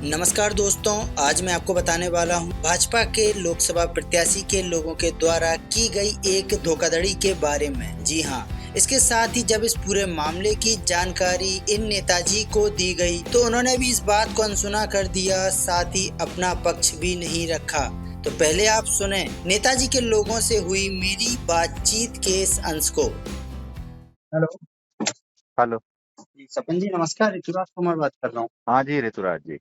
नमस्कार दोस्तों, आज मैं आपको बताने वाला हूं भाजपा के लोकसभा प्रत्याशी के लोगों के द्वारा की गई एक धोखाधड़ी के बारे में। जी हां, इसके साथ ही जब इस पूरे मामले की जानकारी इन नेताजी को दी गई तो उन्होंने भी इस बात को अनसुना कर दिया, साथ ही अपना पक्ष भी नहीं रखा। तो पहले आप सुने नेताजी के लोगों से हुई मेरी बातचीत के इस अंश को। हेलो। हेलो। जी सपन जी नमस्कार, ऋतुराज कुमार बात कर रहा हूँ। हाँ जी ऋतुराज जी।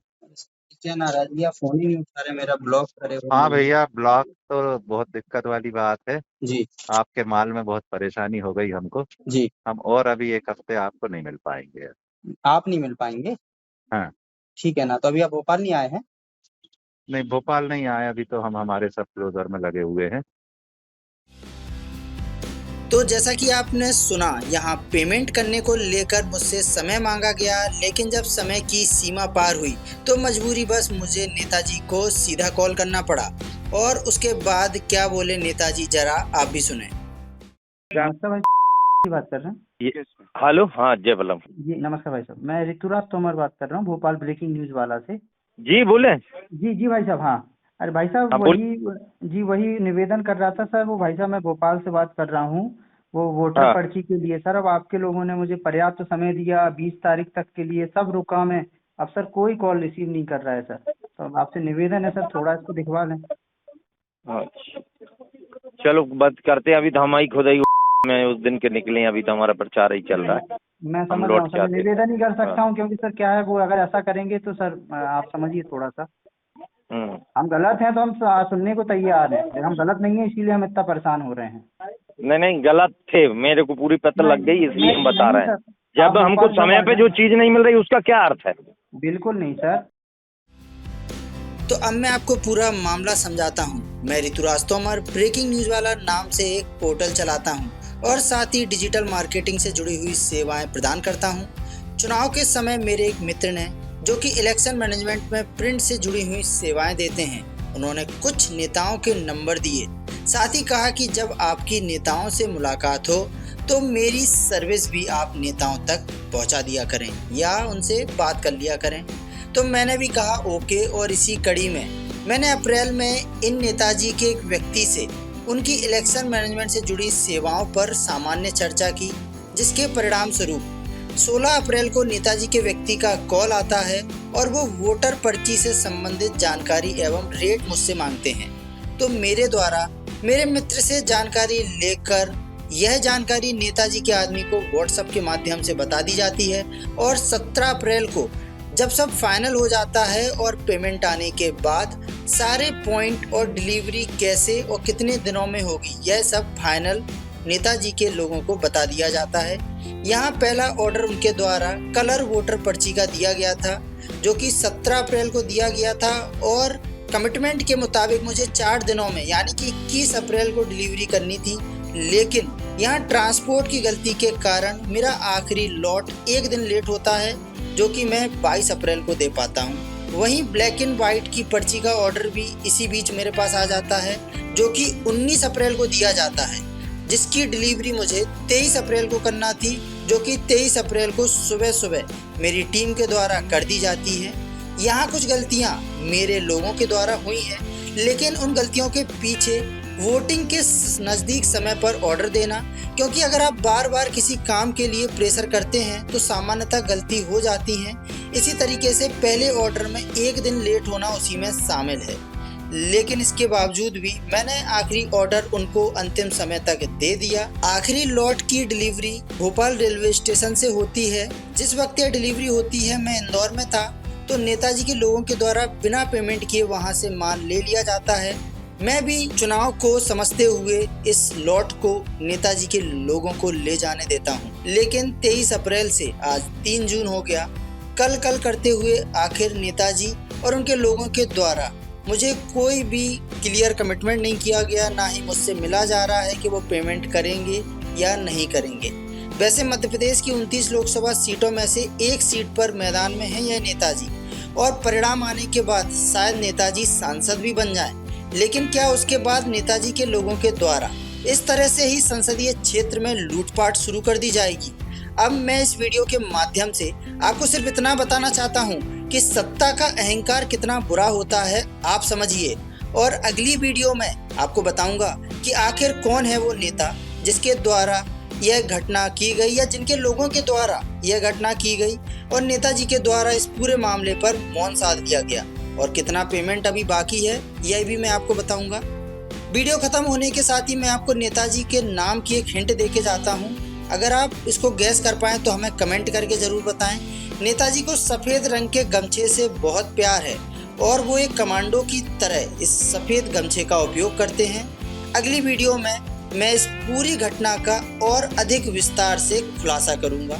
क्या नाराजगी, आप फोन ही नहीं उठा रहे, मेरा ब्लॉक करे हो। हाँ भैया, ब्लॉक तो बहुत दिक्कत वाली बात है। जी आपके माल में बहुत परेशानी हो गई हमको। जी। हम और अभी एक हफ्ते आपको नहीं मिल पाएंगे। आप नहीं मिल पाएंगे? हाँ। ठीक है ना, तो अभी आप भोपाल नहीं आए हैं? नहीं, भोपाल नहीं आए अभी, तो हम हमारे सब क्लोजर में लगे हुए हैं। तो जैसा कि आपने सुना, यहाँ पेमेंट करने को लेकर मुझसे समय मांगा गया, लेकिन जब समय की सीमा पार हुई तो मजबूरी बस मुझे नेताजी को सीधा कॉल करना पड़ा। और उसके बाद क्या बोले नेताजी, जरा आप भी सुने। नमस्कार भाई, बात कर रहे हैं। हेलो, हाँ जय बलम जी नमस्कार भाई साहब, मैं ऋतुराज तोमर बात कर रहा हूँ, भोपाल ब्रेकिंग न्यूज वाला से। जी बोले। जी जी भाई साहब, हाँ। अरे भाई साहब, हाँ, वही निवेदन कर रहा था सर। वो भाई साहब, मैं भोपाल से बात कर रहा हूँ, वो वोटर हाँ। पर्ची के लिए। सर अब आपके लोगों ने मुझे पर्याप्त समय दिया 20 तारीख तक के लिए, सब रुका मैं। अब सर कोई कॉल रिसीव नहीं कर रहा है सर, तो अब आपसे निवेदन है सर, थोड़ा इसको दिखवा लें। अच्छा, चलो बात करते हैं। अभी तो हमारी खुदाई में उस दिन के निकले, अभी तो हमारा प्रचार ही चल रहा है। मैं हम समझ रहा हूँ लौट सर, के मैं आते हैं। निवेदन ही कर सकता हाँ। हूँ, क्योंकि सर क्या है, वो अगर ऐसा करेंगे तो सर आप समझिए थोड़ा सा। हम्म। हम गलत हैं तो हम सुनने को तैयार हैं, लेकिन हम गलत नहीं है, इसीलिए हम इतना परेशान हो रहे हैं। नहीं नहीं, गलत थे, मेरे को पूरी पता लग गई, इसलिए हम बता नहीं रहे हैं। सर, आप जब हमको भोपाल समय जब पे आ जो जाएं। चीज नहीं मिल रही उसका क्या अर्थ है? बिल्कुल नहीं सर। तो अब मैं आपको पूरा मामला समझाता हूँ। मैं ऋतुराज तोमर ब्रेकिंग न्यूज वाला नाम से एक पोर्टल चलाता हूँ और साथ ही डिजिटल मार्केटिंग से जुड़ी हुई सेवाएं प्रदान करता हूँ। चुनाव के समय मेरे एक मित्र ने, जो कि इलेक्शन मैनेजमेंट में प्रिंट से जुड़ी हुई सेवाएं देते हैं, उन्होंने कुछ नेताओं के नंबर दिए। साथ ही कहा कि जब आपकी नेताओं से मुलाकात हो तो मेरी सर्विस भी आप नेताओं तक पहुंचा दिया करें या उनसे बात कर लिया करें। तो मैंने भी कहा ओके, और इसी कड़ी में मैंने अप्रैल में इन नेताजी के एक व्यक्ति से उनकी इलेक्शन मैनेजमेंट से जुड़ी सेवाओं पर सामान्य चर्चा की, जिसके परिणाम स्वरूप 16 अप्रैल को नेताजी के व्यक्ति का कॉल आता है और वो वोटर पर्ची से संबंधित जानकारी एवं रेट मुझसे मांगते हैं। तो मेरे द्वारा मेरे मित्र से जानकारी लेकर यह जानकारी नेताजी के आदमी को व्हाट्सएप के माध्यम से बता दी जाती है। और 17 अप्रैल को जब सब फाइनल हो जाता है और पेमेंट आने के बाद सारे पॉइंट और डिलीवरी कैसे और कितने दिनों में होगी, यह सब फाइनल नेताजी के लोगों को बता दिया जाता है। यहाँ पहला ऑर्डर उनके द्वारा कलर वोटर पर्ची का दिया गया था, जो कि 17 अप्रैल को दिया गया था, और कमिटमेंट के मुताबिक मुझे 4 दिनों में यानी कि 21 अप्रैल को डिलीवरी करनी थी। लेकिन यहाँ ट्रांसपोर्ट की गलती के कारण मेरा आखिरी लॉट एक दिन लेट होता है, जो कि मैं 22 अप्रैल को दे पाता हूँ। वहीं ब्लैक एंड वाइट की पर्ची का ऑर्डर भी इसी बीच मेरे पास आ जाता है, जो कि 19 अप्रैल को दिया जाता है, जिसकी डिलीवरी मुझे 23 अप्रैल को करना थी, जो कि 23 अप्रैल को सुबह सुबह मेरी टीम के द्वारा कर दी जाती है। यहाँ कुछ गलतियाँ मेरे लोगों के द्वारा हुई हैं, लेकिन उन गलतियों के पीछे वोटिंग के नज़दीक समय पर ऑर्डर देना, क्योंकि अगर आप बार बार किसी काम के लिए प्रेशर करते हैं तो सामान्यतः गलती हो जाती है। इसी तरीके से पहले ऑर्डर में एक दिन लेट होना उसी में शामिल है। लेकिन इसके बावजूद भी मैंने आखिरी ऑर्डर उनको अंतिम समय तक दे दिया। आखिरी लॉट की डिलीवरी भोपाल रेलवे स्टेशन से होती है। जिस वक्त यह डिलीवरी होती है मैं इंदौर में था, तो नेताजी के लोगों के द्वारा बिना पेमेंट किए वहां से माल ले लिया जाता है। मैं भी चुनाव को समझते हुए इस लॉट को नेताजी के लोगों को ले जाने देता हूं। लेकिन 23 अप्रैल से आज 3 जून हो गया। कल करते हुए आखिर नेताजी और उनके लोगों के द्वारा मुझे कोई भी क्लियर कमिटमेंट नहीं किया गया, ना ही मुझसे मिला जा रहा है कि वो पेमेंट करेंगे या नहीं करेंगे। वैसे मध्य प्रदेश की 29 लोकसभा सीटों में से एक सीट पर मैदान में है यह नेताजी, और परिणाम आने के बाद शायद नेताजी सांसद भी बन जाए। लेकिन क्या उसके बाद नेताजी के लोगों के द्वारा इस तरह से ही संसदीय क्षेत्र में लूटपाट शुरू कर दी जाएगी? अब मैं इस वीडियो के माध्यम से आपको सिर्फ इतना बताना चाहता हूँ कि सत्ता का अहंकार कितना बुरा होता है आप समझिए। और अगली वीडियो में आपको बताऊंगा कि आखिर कौन है वो नेता जिसके द्वारा यह घटना की गई या जिनके लोगों के द्वारा यह घटना की गई, और नेताजी के द्वारा इस पूरे मामले पर मौन साध लिया गया, और कितना पेमेंट अभी बाकी है यह भी मैं आपको बताऊंगा। वीडियो खत्म होने के साथ ही मैं आपको नेताजी के नाम की एक हिंट देके जाता हूं। अगर आप इसको गैस कर पाएँ तो हमें कमेंट करके ज़रूर बताएं। नेताजी को सफ़ेद रंग के गमछे से बहुत प्यार है और वो एक कमांडो की तरह इस सफ़ेद गमछे का उपयोग करते हैं। अगली वीडियो में मैं इस पूरी घटना का और अधिक विस्तार से खुलासा करूंगा।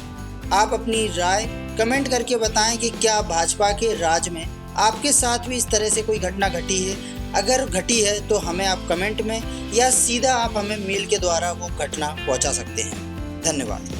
आप अपनी राय कमेंट करके बताएं कि क्या भाजपा के राज में आपके साथ भी इस तरह से कोई घटना घटी है। अगर घटी है तो हमें आप कमेंट में या सीधा आप हमें मेल के द्वारा वो घटना पहुंचा सकते हैं। धन्यवाद।